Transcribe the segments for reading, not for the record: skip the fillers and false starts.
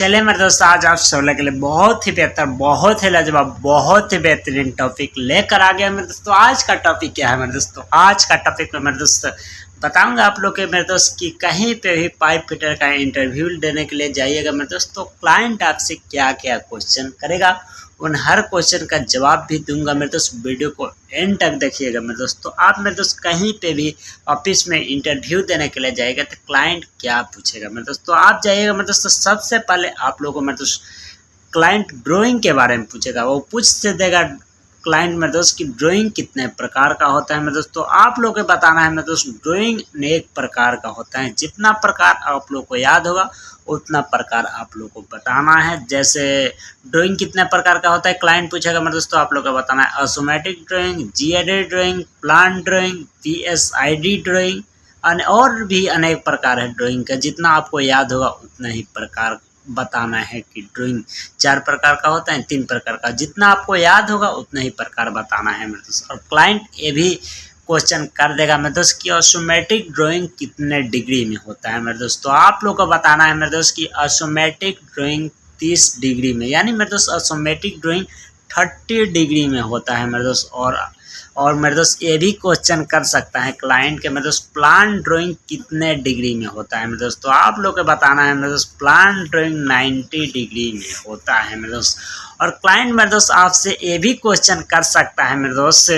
चलिए मेरे दोस्तों, आज आप सब लोगों के लिए बहुत ही बेहतर, बहुत ही लाजवाब, बहुत ही बेहतरीन टॉपिक लेकर आ गया मेरे दोस्तों। आज का टॉपिक क्या है मेरे दोस्तों? आज का टॉपिक में मेरे दोस्तों बताऊंगा आप लोग के मेरे दोस्त कि कहीं पे भी पाइप फिटर का इंटरव्यू देने के लिए जाइएगा मेरे दोस्तों, क्लाइंट आपसे क्या क्या क्वेश्चन करेगा, उन हर क्वेश्चन का जवाब भी दूंगा मेरे दोस्त। वीडियो को एंड तक देखिएगा मेरे दोस्तों। आप मेरे दोस्त कहीं पे भी ऑफिस में इंटरव्यू देने के लिए जाएगा तो क्लाइंट क्या पूछेगा मेरे दोस्तों, आप जाइएगा मेरे दोस्तों, सबसे पहले आप लोगों को मेरे दोस्त क्लाइंट ड्राइंग के बारे में पूछेगा। वो पूछ से देगा क्लाइंट मेरे दोस्त की ड्राइंग कितने प्रकार का होता है मेरे दोस्तों। आप लोग को बताना है मेरे दोस्त, ड्राइंग अनेक प्रकार का होता है। जितना प्रकार आप लोग को याद होगा उतना प्रकार आप लोग को बताना है। जैसे ड्राइंग कितने प्रकार का होता है क्लाइंट पूछेगा मेरे दोस्तों, आप लोग को बताना है automatic drawing, GAD drawing, plan drawing, PSID drawing और भी अनेक प्रकार है ड्राइंग का। जितना आपको याद होगा उतना ही प्रकार बताना है कि ड्राइंग 4 प्रकार का होता है, 3 प्रकार का। जितना आपको याद होगा उतना ही प्रकार बताना है मेरे दोस्त। और क्लाइंट ये भी क्वेश्चन कर देगा मेरे दोस्त कि ऑटोमेटिक ड्राइंग कितने डिग्री में होता है मेरे दोस्त। तो आप लोग को बताना है मेरे दोस्त कि ऑटोमेटिक ड्राइंग 30 डिग्री में, यानी मेरे दोस्त ऑटोमेटिक ड्राइंग 30 डिग्री में होता है मेरे दोस्त। और मेरे दोस्त ये भी क्वेश्चन कर सकता है क्लाइंट के मेरे दोस्त, प्लान ड्राइंग कितने डिग्री में होता है मेरे दोस्त। तो आप लोग को बताना है मेरे दोस्त, प्लान ड्राइंग 90 डिग्री में होता है मेरे दोस्त। और क्लाइंट मेरे दोस्त आपसे ये भी क्वेश्चन कर सकता है मेरे दोस्त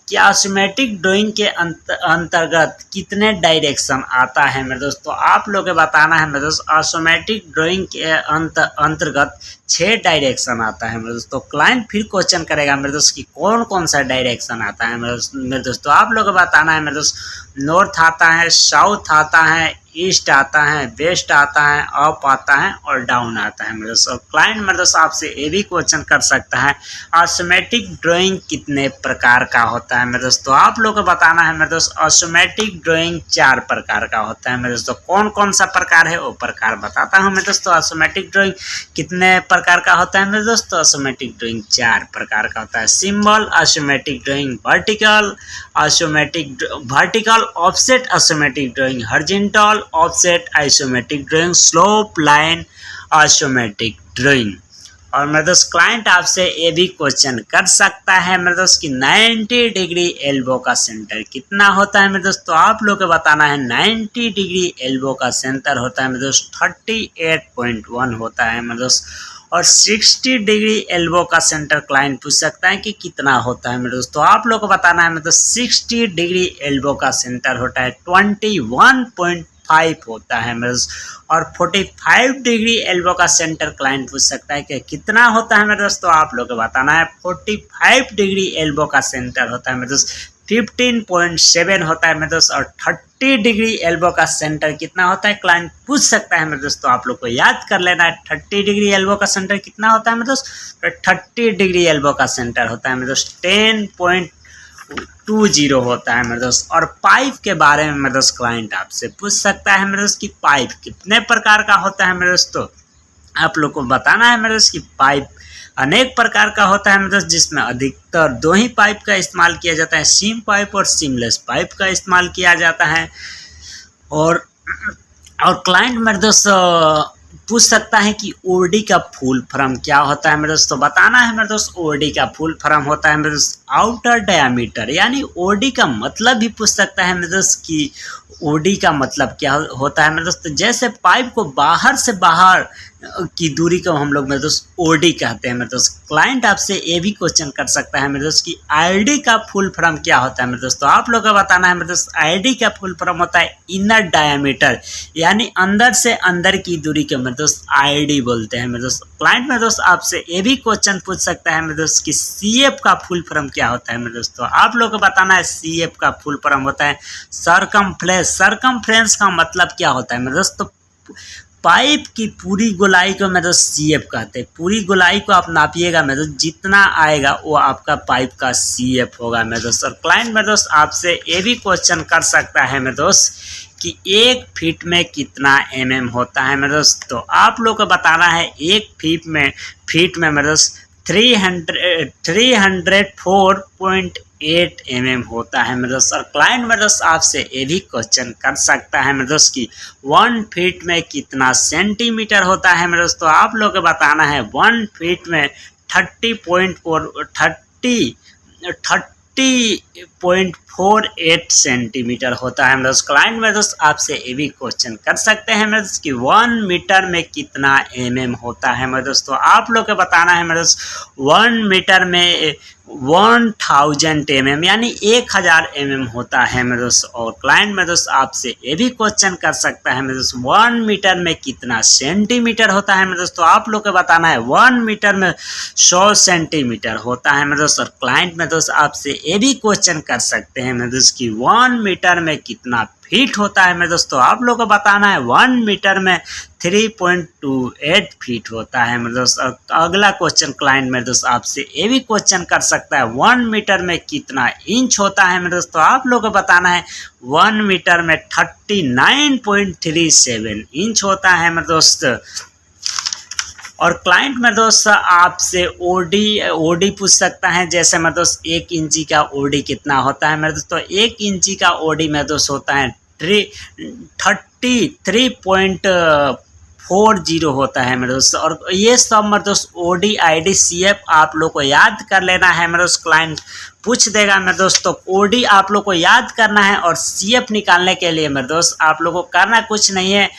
कि ऑटोमेटिक ड्राइंग के अंतर्गत कितने डायरेक्शन आता है मेरे दोस्त। तो आप लोग को बताना है मेरे दोस्त, ऑटोमेटिक ड्राइंग के अंतर्गत 6 डायरेक्शन आता है मेरे दोस्त। तो क्लाइंट फिर क्वेश्चन करेगा मेरे दोस्त कि कौन कौन सा डायरेक्शन आता है मेरे दोस्त। तो आप लोग को बताना है मेरे दोस्त, नॉर्थ आता है, साउथ आता है, ईस्ट आता है, वेस्ट आता है, अप आता है और डाउन आता है मेरे दोस्त। और क्लाइंट मेरे दोस्त आपसे ये भी क्वेश्चन कर सकता है, ऑटोमेटिक ड्राइंग कितने प्रकार का होता है मेरे दोस्त। तो आप लोग को बताना है मेरे दोस्त, ऑटोमेटिक ड्राइंग 4 प्रकार का होता है मेरे दोस्तों। कौन कौन सा प्रकार है वो प्रकार बताता हूँ मेरे दोस्तों। ऑटोमेटिक ड्राइंग कितने प्रकार का होता है मेरे दोस्त? ऑटोमेटिक ड्राइंग 4 प्रकार का होता है। Symbol automatic drawing, vertical automatic, vertical offset automatic drawing, horizontal offset isometric drawing, slope line automatic drawing. और मेरे दोस्त क्लाइंट आपसे ये भी क्वेश्चन कर सकता है मेरे दोस्त कि 90 डिग्री एल्बो का सेंटर कितना होता है मेरे दोस्त। तो आप लोग को बताना है 90 डिग्री एल्बो का सेंटर होता है मेरे दोस्त 38.1 होता है मेरे दोस्त। और 60 डिग्री एल्बो का सेंटर क्लाइंट पूछ सकता है कि कितना होता है मेरे दोस्त। तो आप लोग को बताना है मेरे दोस्त, 60 डिग्री एल्बो का सेंटर होता है 21.5 होता है मेरे दोस्त। और 45 डिग्री एल्बो का सेंटर क्लाइंट पूछ सकता है कि कितना होता है मेरे दोस्त। तो आप लोग को बताना है 45 डिग्री एल्बो का सेंटर होता है मेरे दोस्त 15.7 होता है मेरे दोस्त। और 30 डिग्री एल्बो का सेंटर कितना होता है क्लाइंट पूछ सकता है मेरे दोस्त। तो आप लोग को याद कर लेना है 30 डिग्री एल्बो का सेंटर कितना होता है मेरे दोस्त। तो 30 डिग्री एल्बो का सेंटर होता है मेरे दोस्त 10.20 होता है मेरे दोस्त। और पाइप के बारे में मेरे दोस्त क्लाइंट आपसे पूछ सकता है मेरे दोस्त कि पाइप कितने प्रकार का होता है मेरे दोस्त। तो आप लोग को बताना है मेरे दोस्त कि पाइप अनेक प्रकार का होता है मेरे दोस्त, जिसमें अधिकतर 2 ही पाइप का इस्तेमाल किया जाता है, सीम पाइप और सीमलेस पाइप का इस्तेमाल किया जाता है। और क्लाइंट मेरे दोस्त पूछ सकता है कि ओडी का फुल फॉर्म क्या होता है मेरे दोस्त। तो बताना है मेरे दोस्त, ओडी का फुल फॉर्म होता है मेरे दोस्त आउटर डायमीटर, यानी ओडी का मतलब भी पूछ सकता है मेरे दोस्त कि ओडी का मतलब क्या होता है मेरे दोस्त। जैसे पाइप को बाहर से बाहर की दूरी को हम लोग मेरे दोस्त ओडी कहते हैं मेरे दोस्त। क्लाइंट आपसे ये भी क्वेश्चन कर सकता है मेरे दोस्त कि आईडी का फुल फॉर्म क्या होता है मेरे दोस्त। तो आप लोग को बताना है मेरे दोस्त, आईडी का फुल फॉर्म होता है इनर डायमीटर, यानी अंदर से अंदर की दूरी को मेरे दोस्त आईडी बोलते हैं मेरे दोस्त। क्लाइंट मेरे दोस्त आपसे ये भी क्वेश्चन पूछ सकता है मेरे दोस्त कि सीएफ का फुल फॉर्म क्या होता है मेरे दोस्त। तो आप लोग को बताना है सीएफ का फुल फॉर्म होता है सरकमफ्रेंस। सरकमफ्रेंस का मतलब क्या होता है मेरे दोस्त। तो पाइप की पूरी गोलाई को मेरे दोस्त सीएफ कहते हैं। पूरी गोलाई को आप नापिएगा मेरे दोस्त, जितना आएगा वो आपका पाइप का सीएफ होगा मेरे दोस्त। और क्लाइंट मेरे दोस्त आपसे ये भी क्वेश्चन कर सकता है मेरे दोस्त कि 1 फीट में कितना mm होता है मेरे दोस्त। तो आप लोग को बताना है 1 फीट में मेरे दोस्त 304.8 8 mm होता है मेरे दोस्त। और क्लाइंट मेरे दोस्त आपसे ये भी क्वेश्चन कर सकता है मेरे दोस्त कि 1 फीट में कितना सेंटीमीटर होता है मेरे दोस्त। तो आप लोग को बताना है 1 फीट में 30.48 सेंटीमीटर होता है मेरे दोस्त। क्लाइंट मेरे दोस्त आपसे ये भी क्वेश्चन कर सकते हैं मेरे दोस्त कि 1 मीटर में कितना mm होता है मेरे दोस्त। तो आप लोग को बताना है मेरे दोस्त 1 मीटर में 1000 mm यानी 1000 mm होता है मेरे दोस्त। और क्लाइंट मेरे दोस्त आपसे ये भी क्वेश्चन कर सकता है मेरे दोस्त 1 मीटर में कितना सेंटीमीटर होता है मेरे दोस्त। तो आप लोग को बताना है 1 मीटर में 100 सेंटीमीटर होता है मेरे दोस्त। और क्लाइंट मेरे दोस्त आपसे ये भी क्वेश्चन कर सकते हैं मेरे दोस्त कि 1 मीटर में कितना फीट होता है मेरे दोस्तों। आप लोग को बताना है 1 मीटर में 3.28 फीट होता है मेरे दोस्त। और अगला क्वेश्चन क्लाइंट मेरे दोस्त आपसे ये भी क्वेश्चन कर सकता है 1 मीटर में कितना इंच होता है मेरे दोस्तों। आप लोग को बताना है 1 मीटर में 39.37 इंच होता है मेरे दोस्त। और क्लाइंट मेरे दोस्त आपसे ओडी पूछ सकता है, जैसे मेरे दोस्त 1 इंची का ओडी कितना होता है मेरे दोस्त। तो 1 इंची का ओडी मेरे दोस्त होता है 33.40 होता है मेरे दोस्त। और ये सब मेरे दोस्त ओडी ID CF आप लोग को याद कर लेना है मेरे दोस्त। क्लाइंट पूछ देगा मेरे दोस्त, तो ओडी आप लोग को याद करना है। और CF निकालने के लिए मेरे दोस्त आप लोग को करना कुछ नहीं है,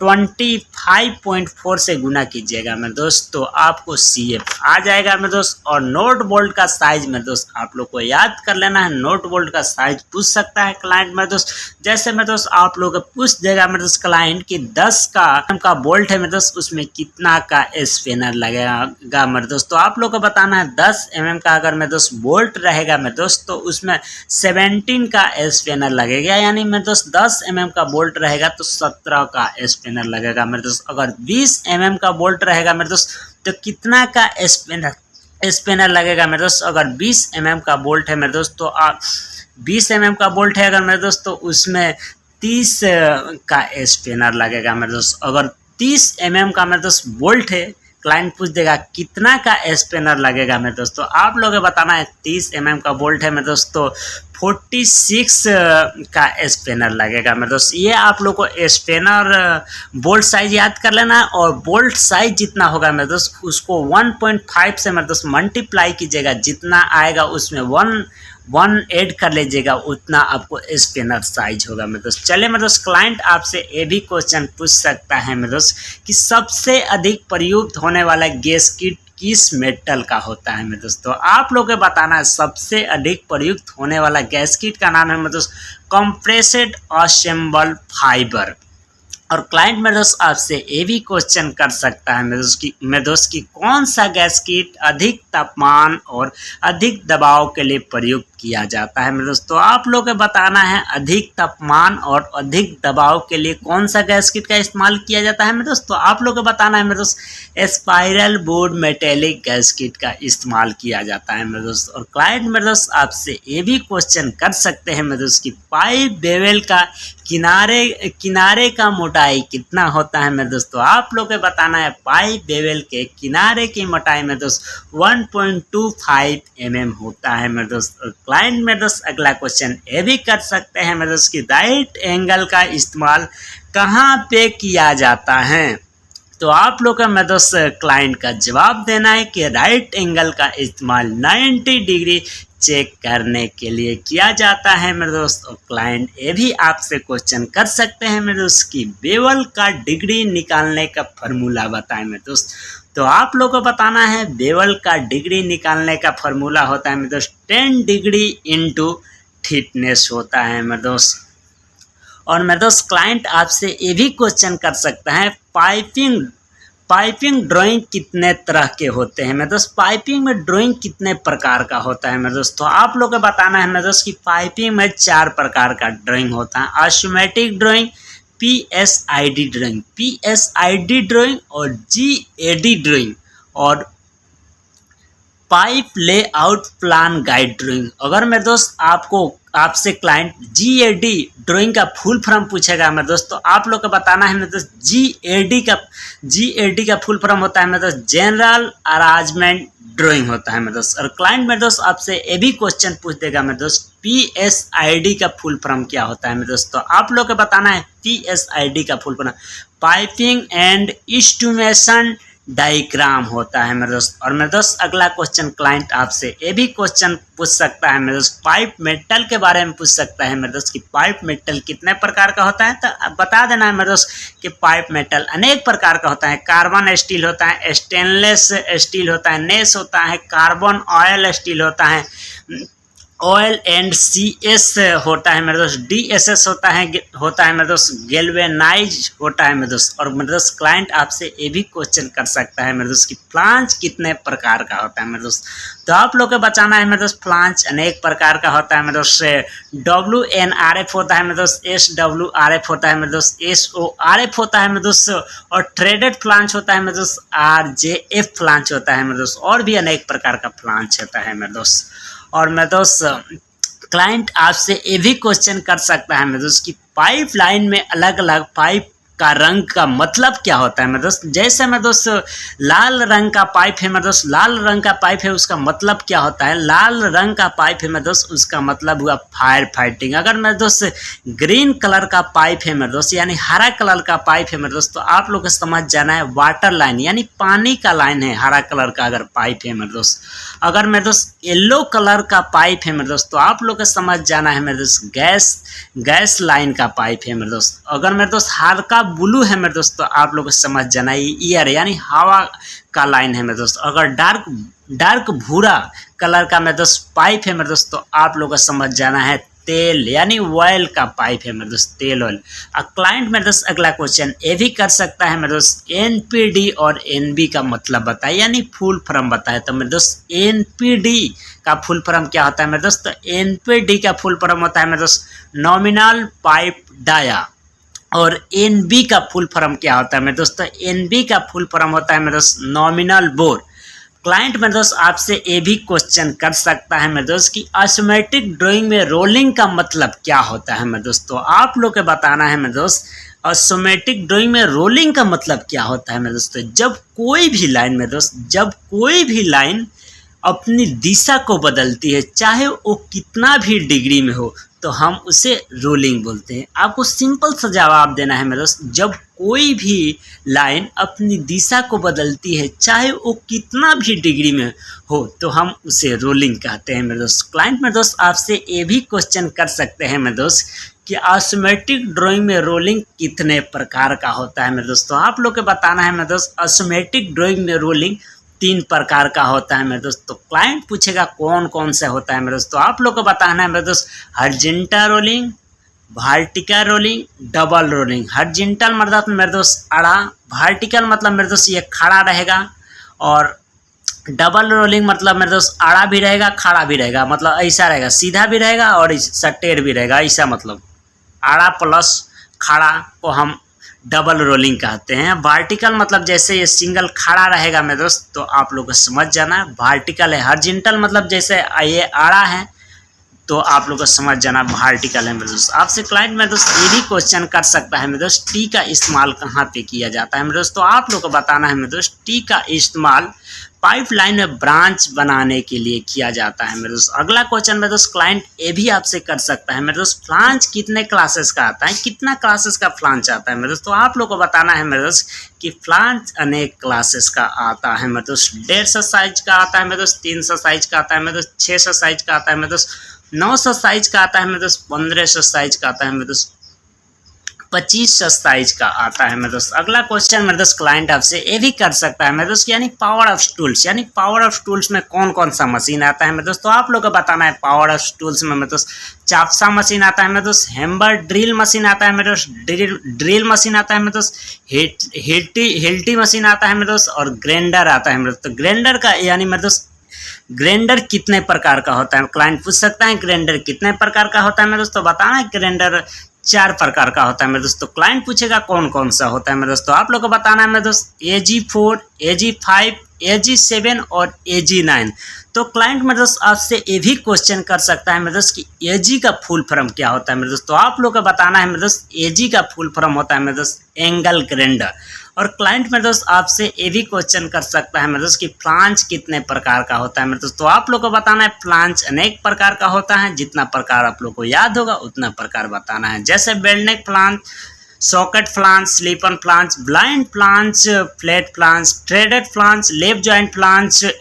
25.4 से गुना कीजिएगा मेरे दोस्त, तो आपको CF आ जाएगा मेरे दोस्त। और नोट बोल्ट का साइज मेरे दोस्त आप लोग को याद कर लेना है। नोट बोल्ट का साइज पूछ सकता है क्लाइंट मेरे दोस्त, जैसे मेरे दोस्त आप लोग को पूछ देगा मेरे दोस्त क्लाइंट कि 10 का बोल्ट है मेरे दोस्त, उसमें कितना का स्पिनर लगेगा मेरे दोस्त। तो आप लोग को बताना है 10 mm का अगर मेरे दोस्त बोल्ट रहेगा मेरे दोस्त, तो उसमें 17 का स्पिनर लगेगा, यानी मेरे दोस्त 10 mm का बोल्ट रहेगा तो 17 का स्पिनर लगेगा मेरे दोस्त। अगर 20 mm का बोल्ट रहेगा मेरे दोस्त, तो कितना का स्पिनर लगेगा मेरे दोस्त। अगर 20 mm का बोल्ट है मेरे दोस्त, तो 20 mm का बोल्ट है अगर मेरे दोस्त, तो उसमें 30 का स्पिनर लगेगा मेरे दोस्त। अगर 30 mm का मेरे दोस्त बोल्ट है, क्लाइंट पूछ देगा कितना का स्पिनर लगेगा मेरे दोस्त। तो आप लोग बताना है 30 mm का बोल्ट है मेरे दोस्त, तो 46 का स्पिनर लगेगा मेरे दोस्त। ये आप लोग को स्पिनर बोल्ट साइज याद कर लेना है। और बोल्ट साइज जितना होगा मेरे दोस्त, उसको 1.5 से मेरे दोस्त मल्टीप्लाई कीजिएगा, जितना आएगा उसमें 1 ऐड कर लीजिएगा, उतना आपको स्पिनर साइज होगा मेरे दोस्त। चलिए मेरे दोस्त, क्लाइंट आपसे ये भी क्वेश्चन पूछ सकता है मेरे दोस्त कि सबसे अधिक प्रयुक्त होने वाला गैस्केट किस मेटल का होता है मेरे दोस्त। तो आप लोग को बताना है सबसे अधिक प्रयुक्त होने वाला गैस्केट का नाम है मेरे दोस्त कंप्रेस्ड असेंबल फाइबर। और क्लाइंट मेरे दोस्त आपसे ये भी क्वेश्चन कर सकता है मेरे दोस्त की कौन सा गैस्केट अधिक तापमान और अधिक दबाव के लिए प्रयुक्त किया जाता है मेरे दोस्त। तो आप लोग को बताना है अधिक तापमान और अधिक दबाव के लिए कौन सा गैस्केट का इस्तेमाल किया जाता है मेरे दोस्त। तो आप लोग को बताना है मेरे दोस्त स्पाइरल बोर्ड मेटेलिक गैस्केट का इस्तेमाल किया जाता है मेरे दोस्त। और क्लाइंट मेरे दोस्त आपसे ये भी क्वेश्चन कर सकते हैं मेरे दोस्त की पाइप बेवल का किनारे का मोटाई कितना होता है मेरे दोस्तों। आप लोग को बताना है पाइप बेवल के किनारे की मोटाई में दोस्त 1.25 mm होता है मेरे दोस्त। क्लाइंट मेरे दोस्त अगला क्वेश्चन ये भी कर सकते हैं मेरे दोस्त की राइट एंगल का इस्तेमाल कहाँ पे किया जाता है। तो आप लोग का मेरे दोस्त क्लाइंट का जवाब देना है कि राइट एंगल का इस्तेमाल 90 डिग्री चेक करने के लिए किया जाता है मेरे दोस्त। और क्लाइंट ये भी आपसे क्वेश्चन कर सकते हैं मेरे दोस्त की बेवल का डिग्री निकालने का फॉर्मूला बताएं मेरे दोस्त। तो आप लोग को बताना है बेवल का डिग्री निकालने का फॉर्मूला होता है मेरे दोस्त 10 डिग्री इंटू थिकनेस होता है मेरे दोस्त। और मेरे दोस्त क्लाइंट आपसे ये भी क्वेश्चन कर सकता है पाइपिंग ड्राइंग कितने तरह के होते हैं मेरे दोस्त। पाइपिंग में ड्राइंग कितने प्रकार का होता है मेरे दोस्त। तो आप लोग को बताना है मेरे दोस्त कि पाइपिंग में 4 प्रकार का ड्राइंग होता है, ऑटोमेटिक ड्राइंग, PSID ड्राइंग और GAD ड्राइंग और pipe layout plan guide drawing. अगर मेरे दोस्त आपसे क्लाइंट GAD ड्राइंग का फुल फॉर्म पूछेगा मेरे दोस्त, तो आप लोग को बताना है मेरे दोस्त GAD का फुल फॉर्म होता है मेरे दोस्त जनरल अरेंजमेंट ड्राइंग होता है मेरे दोस्त। और क्लाइंट मेरे दोस्त आपसे ये भी क्वेश्चन पूछ देगा मेरे दोस्त, PSID का फुल फॉर्म क्या होता है मेरे दोस्त। तो आप लोग को बताना है PSID का full form piping and instrumentation diagram होता है मेरे दोस्त। और मेरे दोस्त अगला क्वेश्चन क्लाइंट आपसे ये भी क्वेश्चन पूछ सकता है मेरे दोस्त, पाइप मेटल के बारे में पूछ सकता है मेरे दोस्त कि पाइप मेटल कितने प्रकार का होता है। तो अब बता देना है मेरे दोस्त कि पाइप मेटल अनेक प्रकार का होता है। कार्बन स्टील होता है, स्टेनलेस स्टील होता है, नेस होता है, कार्बन ऑयल स्टील होता है, ऑयल एंड CS होता है मेरे दोस्त, DSS होता है मेरे दोस्त, गैल्वेनाइज होता है मेरे दोस्त। और मेरे दोस्त क्लाइंट आपसे ये भी क्वेश्चन कर सकता है मेरे दोस्त कि फ्लांज कितने प्रकार का होता है मेरे दोस्त। तो आप लोग को बचाना है मेरे दोस्त, फ्लांज अनेक प्रकार का होता है मेरे दोस्त। WNRF होता है मेरे दोस्त, SWRF होता है मेरे दोस्त, SORF होता है मेरे दोस्त, और थ्रेडेड फ्लांज होता है मेरे दोस्त, RJF फ्लांज होता है मेरे दोस्त। और भी अनेक प्रकार का फ्लांज होता है मेरे दोस्त। और मेरे दोस्त क्लाइंट आपसे ये भी क्वेश्चन कर सकता है मेरे दोस्त कि पाइप लाइन में अलग अलग पाइप का रंग का मतलब क्या होता है मेरे दोस्त। जैसे मेरे दोस्त लाल रंग का पाइप है मेरे दोस्त, लाल रंग का पाइप है उसका मतलब क्या होता है, लाल रंग का पाइप है मेरे दोस्त उसका मतलब हुआ फायर फाइटिंग। अगर मेरे दोस्त ग्रीन कलर का पाइप है मेरे दोस्त यानी हरा कलर का पाइप है मेरे दोस्त, तो आप लोग को समझ जाना है वाटर लाइन यानी पानी का लाइन है हरा कलर का अगर पाइप है मेरे दोस्त। अगर मेरे दोस्त येलो कलर का पाइप है मेरे दोस्त, तो आप लोग को समझ जाना है मेरे दोस्त गैस लाइन का पाइप है मेरे दोस्त। अगर मेरे दोस्त हल्का ब्लू है मेरे दोस्त, तो आप लोग को समझ जाना है एयर यानी हवा का लाइन है मेरे दोस्त। अगर डार्क भूरा कलर का मेरे दोस्त पाइप है मेरे दोस्त, तो आप लोग को समझ जाना है तेल यानी ऑयल का पाइप है मेरे दोस्त, तेल ऑयल। क्लाइंट मेरे दोस्त अगला क्वेश्चन ये भी कर सकता है मेरे दोस्त, NPD और NB का मतलब बताए यानी फुल फॉर्म बताए। तो मेरे दोस्त NPD का फुल फॉर्म क्या होता है मेरे दोस्त, तो NPD का फुल फॉर्म होता है मेरे दोस्त नॉमिनल पाइप डाया। और NB का फुल फॉर्म क्या होता है मेरे दोस्त, तो NB का फुल फॉर्म होता है मेरे दोस्त नॉमिनल बोर। क्लाइंट मेरे दोस्त आपसे ये भी क्वेश्चन कर सकता है मेरे दोस्त कि आइसोमेट्रिक ड्राइंग में रोलिंग का मतलब क्या होता है मेरे दोस्त। तो आप लोग को बताना है मेरे दोस्त आइसोमेट्रिक ड्राइंग में रोलिंग का मतलब क्या होता है मेरे दोस्त। जब कोई भी लाइन मेरे दोस्त, जब कोई भी लाइन अपनी दिशा को बदलती है चाहे वो कितना भी डिग्री में हो, तो हम उसे रोलिंग बोलते हैं। आपको सिंपल सा जवाब देना है मेरे दोस्त, जब कोई भी लाइन अपनी दिशा को बदलती है चाहे वो कितना भी डिग्री में हो, तो हम उसे रोलिंग कहते हैं मेरे दोस्त। क्लाइंट मेरे दोस्त आपसे ये भी क्वेश्चन कर सकते हैं मेरे दोस्त कि आइसोमेट्रिक ड्राइंग में रोलिंग कितने प्रकार का होता है मेरे दोस्त। तो आप लोग को बताना है मेरे दोस्त आइसोमेट्रिक ड्राइंग में रोलिंग 3 प्रकार का होता है मेरे दोस्त। तो क्लाइंट पूछेगा कौन कौन से होता है मेरे दोस्त, तो आप लोग को बताना है मेरे दोस्त horizontal rolling, vertical rolling, double rolling. Horizontal मतलब मेरे दोस्त आड़ा, वर्टिकल मतलब मेरे दोस्त ये खड़ा रहेगा, और डबल रोलिंग मतलब मेरे दोस्त आड़ा भी रहेगा खड़ा भी रहेगा, मतलब ऐसा रहेगा सीधा भी रहेगा और सटेर भी रहेगा, ऐसा मतलब आड़ा प्लस खड़ा को हम डबल रोलिंग कहते हैं। वर्टिकल मतलब जैसे ये सिंगल खड़ा रहेगा मेरे दोस्त, तो आप लोग को समझ जाना है वर्टिकल है। हॉरिजॉन्टल मतलब जैसे ये आड़ा है, तो आप लोग को समझ जाना वर्टिकल है मेरे दोस्त। आपसे क्लाइंट मेरे दोस्त ये भी क्वेश्चन कर सकता है मेरे दोस्त टी का इस्तेमाल कहाँ पे किया जाता है मेरे दोस्त। तो आप लोग को बताना है मेरे दोस्त टी का इस्तेमाल पाइपलाइन में ब्रांच बनाने के लिए किया जाता है मेरे दोस्त। अगला क्वेश्चन मेरे दोस्त क्लाइंट ये भी आपसे कर सकता है मेरे दोस्त फ्लांज कितने क्लासेस का आता है, कितना क्लासेस का फ्लांज आता है मेरे दोस्त। तो आप लोग को बताना है मेरे दोस्त कि फ्लांज अनेक क्लासेस का आता है मेरे दोस्त। 150 साइज का आता है मेरे दोस्त, 300 साइज का आता है मेरे दोस्त, 600 साइज का आता है मेरे दोस्त, 900 साइज का आता है मेरे दोस्त, 1500 साइज का आता है मेरे दोस्त, 2500 साइज का आता है मेरे दोस्त। अगला क्वेश्चन मेरे दोस्त क्लाइंट आपसे ये भी कर सकता है मेरे दोस्त यानी पावर ऑफ टूल्स, यानी पावर ऑफ टूल्स में कौन कौन सा मशीन आता है मेरे दोस्त। तो आप लोग को बताना है पावर ऑफ टूल्स में मेरे दोस्त चापसा मशीन आता है मेरे दोस्त, हैमर ड्रिल मशीन आता है मेरे दोस्त, ड्रिल मशीन आता है मेरे दोस्त, हिल्टी मशीन आता है मेरे दोस्त, और ग्राइंडर आता है मेरे दोस्त। तो ग्राइंडर का यानी मेरे दोस्त ग्राइंडर कितने प्रकार का होता है, क्लाइंट पूछ सकता है ग्राइंडर कितने प्रकार का होता है मेरे दोस्तों। बताना है ग्राइंडर 4 प्रकार का होता है मेरे दोस्तों। क्लाइंट पूछेगा कौन कौन सा होता है मेरे दोस्तों। आप लोग को बताना है मेरे दोस्त AG4, AG5, AG7 और AG9। तो क्लाइंट मेरे दोस्त आपसे ये भी क्वेश्चन कर सकता है मेरे दोस्त कि AG का फुल फॉर्म क्या होता है मेरे दोस्त। तो आप लोग को बताना है मेरे दोस्त AG का फुल फॉर्म होता है मेरे दोस्त एंगल ग्राइंडर, और क्लाइंट मेरे दोस्त आपसे ये भी क्वेश्चन कर सकता है मेरे दोस्त कि फ्लांज कितने प्रकार का होता है मेरे दोस्त। तो आप लोग को बताना है फ्लांज अनेक प्रकार का होता है, जितना प्रकार आप लोग को याद होगा उतना प्रकार बताना है। जैसे weld neck flange, socket flange, slip on flange, blind flange, flat flange, threaded flange, lap joint flange,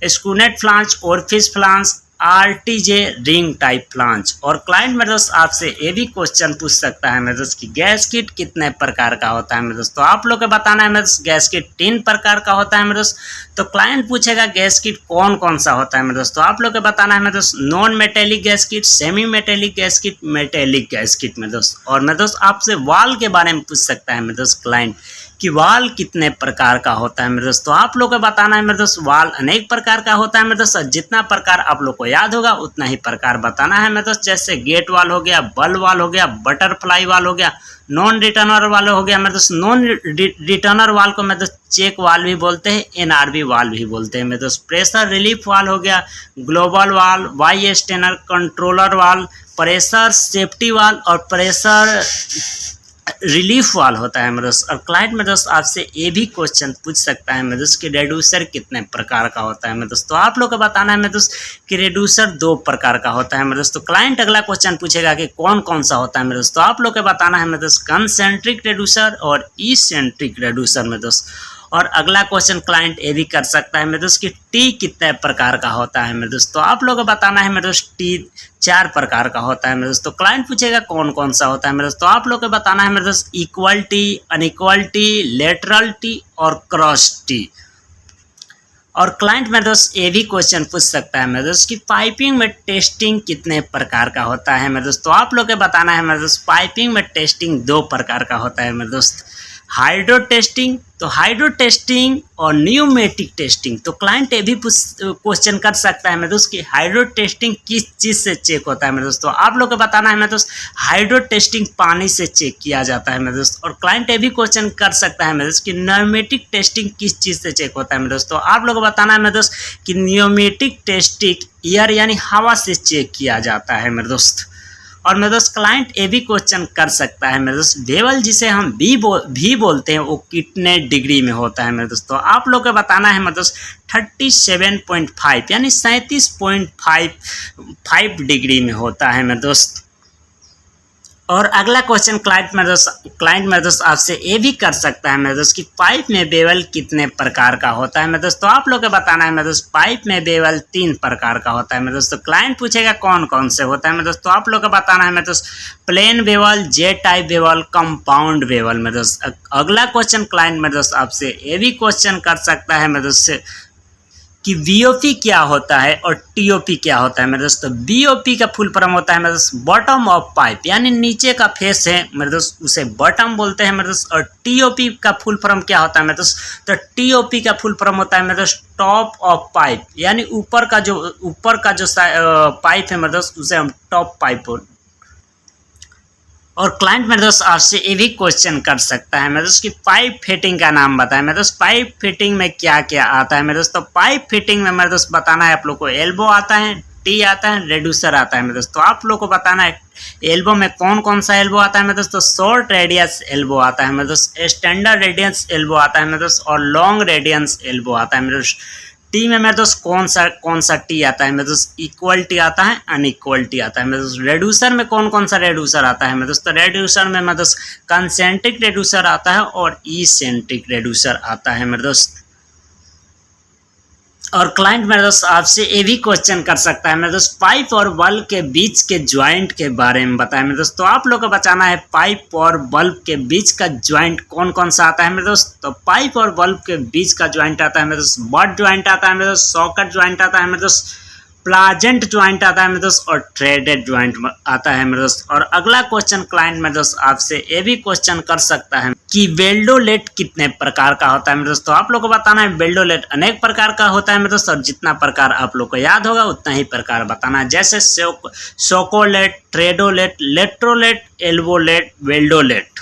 स्कूनेट flange, orifice flange, RTJ ring type flange. और क्लाइंट मेरे दोस्त आपसे ये भी क्वेश्चन पूछ सकता है मेरे दोस्त कि गैस्किट कितने प्रकार का होता है मेरे दोस्त। तो आप लोग को बताना है मेरे दोस्त गैस्किट 3 प्रकार का होता है मेरे दोस्त। तो क्लाइंट पूछेगा गैस्किट कौन कौन सा होता है मेरे दोस्त। तो आप लोग को बताना है मेरे दोस्त non metallic gasket, semi metallic gasket, metallic gasket मेरे दोस्त। और मेरे दोस्त आपसे वाल के बारे में पूछ सकता है मेरे दोस्त क्लाइंट कि वाल कितने प्रकार का होता है मेरे दोस्त। तो आप लोग को बताना है मेरे दोस्त वाल अनेक प्रकार का होता है मेरे दोस्त। जितना प्रकार आप लोग को याद होगा उतना ही प्रकार बताना है मेरे दोस्त। जैसे गेट वाल हो गया, बल वाल हो गया, बटरफ्लाई वाल हो गया, नॉन रिटर्नर वाल हो गया मेरे दोस्त। नॉन रिटर्नर वाल को मेरे दोस्त चेक वाल भी बोलते हैं, एनआरबी वाल भी बोलते हैं मेरे दोस्त। प्रेशर रिलीफ वाल हो गया, ग्लोबल वाल, वाई स्टेनर, कंट्रोलर वाल, प्रेशर सेफ्टी वाल और प्रेशर रिलीफ वाल होता है मेरे दोस्त। और क्लाइंट मेरे दोस्त आपसे ये भी क्वेश्चन पूछ सकता है मेरे दोस्त कि रेड्यूसर कितने प्रकार का होता है मेरे दोस्त। तो आप लोग को बताना है मेरे दोस्त कि रेड्यूसर 2 प्रकार का होता है मेरे दोस्त। तो क्लाइंट अगला क्वेश्चन पूछेगा कि कौन कौन सा होता है मेरे दोस्त। तो आप लोग को बताना है मेरे दोस्त कंसेंट्रिक रेड्यूसर और इसेंट्रिक रेड्यूसर मेरे दोस्त। और अगला क्वेश्चन क्लाइंट ये भी कर सकता है मेरे दोस्त कि टी कितने प्रकार का होता है मेरे दोस्त। तो आप लोग को बताना है मेरे दोस्त टी 4 प्रकार का होता है मेरे दोस्त। तो क्लाइंट पूछेगा कौन कौन सा होता है मेरे दोस्त। तो आप लोग को बताना है मेरे दोस्त equal T, unequal T, lateral T और क्रॉस टी। और क्लाइंट मेरे दोस्त ये भी क्वेश्चन पूछ सकता है मेरे दोस्त कि पाइपिंग में टेस्टिंग कितने प्रकार का होता है मेरे दोस्त। तो आप लोग को बताना है मेरे दोस्त पाइपिंग में टेस्टिंग 2 प्रकार का होता है मेरे दोस्त। हाइड्रो टेस्टिंग, तो हाइड्रो टेस्टिंग और न्यूमेटिक टेस्टिंग। तो क्लाइंट ये भी क्वेश्चन कर सकता है मेरे दोस्त कि हाइड्रो टेस्टिंग किस चीज़ से चेक होता है मेरे दोस्त। तो आप लोग को बताना है मेरे दोस्त हाइड्रो टेस्टिंग पानी से चेक किया जाता है मेरे दोस्त। और क्लाइंट ये भी क्वेश्चन कर सकता है मेरे दोस्त कि न्यूमेटिक टेस्टिंग किस चीज़ से चेक होता है मेरे दोस्त। तो आप लोग को बताना है मेरे दोस्त कि न्यूमेटिक टेस्टिंग एयर यानी हवा से चेक किया जाता है मेरे दोस्त। और मेरे दोस्त क्लाइंट ये भी क्वेश्चन कर सकता है मेरे दोस्त बेवल जिसे हम भी बोलते हैं वो कितने डिग्री में होता है मेरे दोस्त। तो आप लोग को बताना है मेरे दोस्त 37.5 यानी 37.5 डिग्री में होता है मेरे दोस्त। और अगला क्वेश्चन क्लाइंट मेरे दोस्त आपसे ये भी कर सकता है मेरे दोस्त कि पाइप में बेवल कितने प्रकार का होता है मेरे दोस्त। तो आप लोग को बताना है मेरे दोस्त पाइप में बेवल 3 प्रकार का होता है मेरे दोस्त। तो क्लाइंट पूछेगा कौन कौन से होता है मेरे दोस्त। तो आप लोग को बताना है मेरे दोस्त प्लेन बेवल, जे टाइप बेवल, कंपाउंड बेवल मेरे दोस्त। अगला क्वेश्चन क्लाइंट मेरे दोस्त आपसे ये भी क्वेश्चन कर सकता है मेरे दोस्त कि बीओपी क्या होता है और टीओपी क्या होता है मेरे दोस्त। तो बीओपी का फुल फॉर्म होता है मेरे दोस्त बॉटम ऑफ पाइप यानी नीचे का फेस है मेरे दोस्त उसे बॉटम बोलते हैं मेरे दोस्त। और टीओपी का फुल फॉर्म क्या होता है मेरे दोस्त। तो टीओपी का फुल फॉर्म होता है मेरे दोस्त टॉप ऑफ पाइप यानी ऊपर का जो पाइप है मेरे दोस्त उसे हम टॉप पाइप बोलते हैं। और क्लाइंट मेरे दोस्त आपसे ये भी क्वेश्चन कर सकता है मेरे दोस्त कि पाइप फिटिंग का नाम बताएं मेरे दोस्त। पाइप फिटिंग में क्या क्या आता है मेरे दोस्त। तो पाइप फिटिंग में मेरे दोस्त बताना है आप लोग को एल्बो आता है, टी आता है, रेड्यूसर आता है मेरे दोस्त। तो आप लोग को बताना है एल्बो में कौन कौन सा एल्बो आता है मेरे दोस्त। तो शॉर्ट रेडियस एल्बो आता है मेरे दोस्त, स्टैंडर्ड रेडियस एल्बो आता है मेरे दोस्त और लॉन्ग रेडियस एल्बो आता है मेरे दोस्त। टी में मेरे दोस्त कौन सा टी आता है मेरे दोस्त इक्वल टी आता है, अनइक्वल टी आता है मेरे दोस्त। रेड्यूसर में कौन सा रेड्यूसर आता है मेरे दोस्त। तो रेड्यूसर में मेरे दोस्त कंसेंट्रिक रेड्यूसर आता है और इसेंट्रिक रेड्यूसर आता है मेरे दोस्त। और क्लाइंट मेरे दोस्त आपसे ये भी क्वेश्चन कर सकता है मेरे दोस्त पाइप और बल्ब के बीच के ज्वाइंट के बारे में बताएं मेरे दोस्त। तो आप लोग को बताना है पाइप और बल्ब के बीच का ज्वाइंट कौन कौन सा आता है मेरे दोस्त। तो पाइप और बल्ब के बीच का ज्वाइंट आता है मेरे दोस्त बट ज्वाइंट आता है मेरे दोस्त, सॉकेट ज्वाइंट आता है मेरे दोस्त, प्लाजेंट ज्वाइंट आता है मेरे दोस्त और थ्रेडेड ज्वाइंट आता है मेरे दोस्त। और अगला क्वेश्चन क्लाइंट मेरे दोस्त आपसे ये भी क्वेश्चन कर सकता है कि वेल्डोलेट कितने प्रकार का होता है मेरे दोस्त। तो आप लोग को बताना है वेल्डोलेट अनेक प्रकार का होता है मेरे दोस्त और जितना प्रकार आप लोग को याद होगा उतना ही प्रकार बताना है। जैसे सोकोलेट, ट्रेडोलेट, लेट्रोलेट, एल्बोलेट, वेल्डोलेट।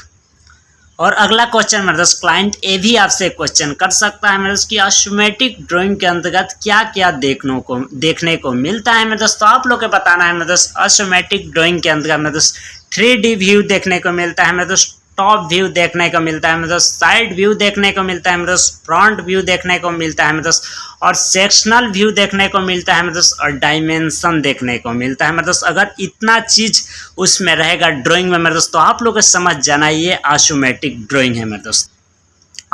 और अगला क्वेश्चन मेरे दोस्त क्लाइंट ये भी आपसे क्वेश्चन कर सकता है मेरे दोस्त कि ऑटोमेटिक ड्राइंग के अंतर्गत क्या क्या देखने को मिलता है मेरे दोस्त। तो आप लोग को बताना है मेरे दोस्त ऑटोमेटिक ड्राइंग के अंतर्गत मेरे दोस्त 3D व्यू देखने को मिलता है मेरे दोस्त, टॉप व्यू देखने को मिलता है मेरे दोस्त, साइड व्यू देखने को मिलता है मेरे दोस्त, फ्रंट व्यू देखने को मिलता है मेरे दोस्त, और सेक्शनल व्यू देखने को मिलता है मेरे दोस्त, और डायमेंशन देखने को मिलता है मेरे दोस्त। अगर इतना चीज़ उसमें रहेगा ड्राइंग में मेरे दोस्त तो आप लोग को समझ जाना ये ऑटोमेटिक ड्राइंग है मेरे दोस्त।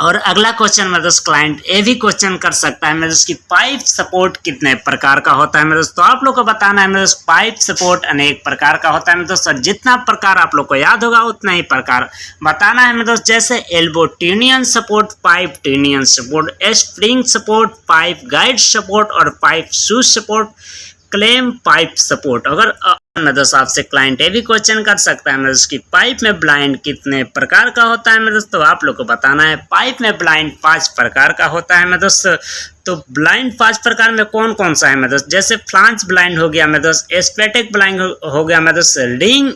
और अगला क्वेश्चन मेरे दोस्त क्लाइंट ये भी क्वेश्चन कर सकता है मेरे दोस्त की पाइप सपोर्ट कितने प्रकार का होता है मेरे दोस्त। तो आप लोग को बताना है मेरे दोस्त पाइप सपोर्ट अनेक प्रकार का होता है मेरे दोस्त, और जितना प्रकार आप लोग को याद होगा उतना ही प्रकार बताना है मेरे दोस्त। जैसे elbow trunnion support, pipe trunnion support, spring support, pipe guide support, और pipe shoes support, clamp pipe support. अगर मेरे दोस्त आपसे क्लाइंट ये भी क्वेश्चन कर सकता है मेरे दोस्त की पाइप में ब्लाइंड कितने प्रकार का होता है मेरे दोस्त। तो आप लोग को बताना है पाइप में ब्लाइंड 5 प्रकार का होता है मेरे दोस्त। तो ब्लाइंड 5 प्रकार में कौन कौन सा है मेरे दोस्त, जैसे फ्लांज ब्लाइंड हो गया मेरे दोस्त, स्पेटिक ब्लाइंड हो गया मेरे दोस्त, रिंग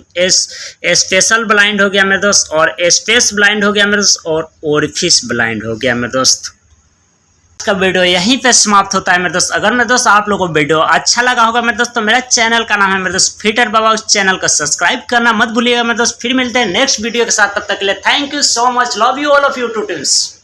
स्पेशल ब्लाइंड हो गया मेरे दोस्त, और स्पेस ब्लाइंड हो गया मेरे दोस्त, और ओरिफिस ब्लाइंड हो गया मेरे दोस्त। का वीडियो यहीं पे समाप्त होता है मेरे दोस्त। अगर मेरे दोस्त आप लोगों को वीडियो अच्छा लगा होगा मेरे दोस्त तो मेरा चैनल का नाम है मेरे दोस्त फिटर बाबा, उस चैनल को सब्सक्राइब करना मत भूलिएगा मेरे दोस्त। फिर मिलते हैं नेक्स्ट वीडियो के साथ, तब तक के लिए thank you so much, love you all of you two teams.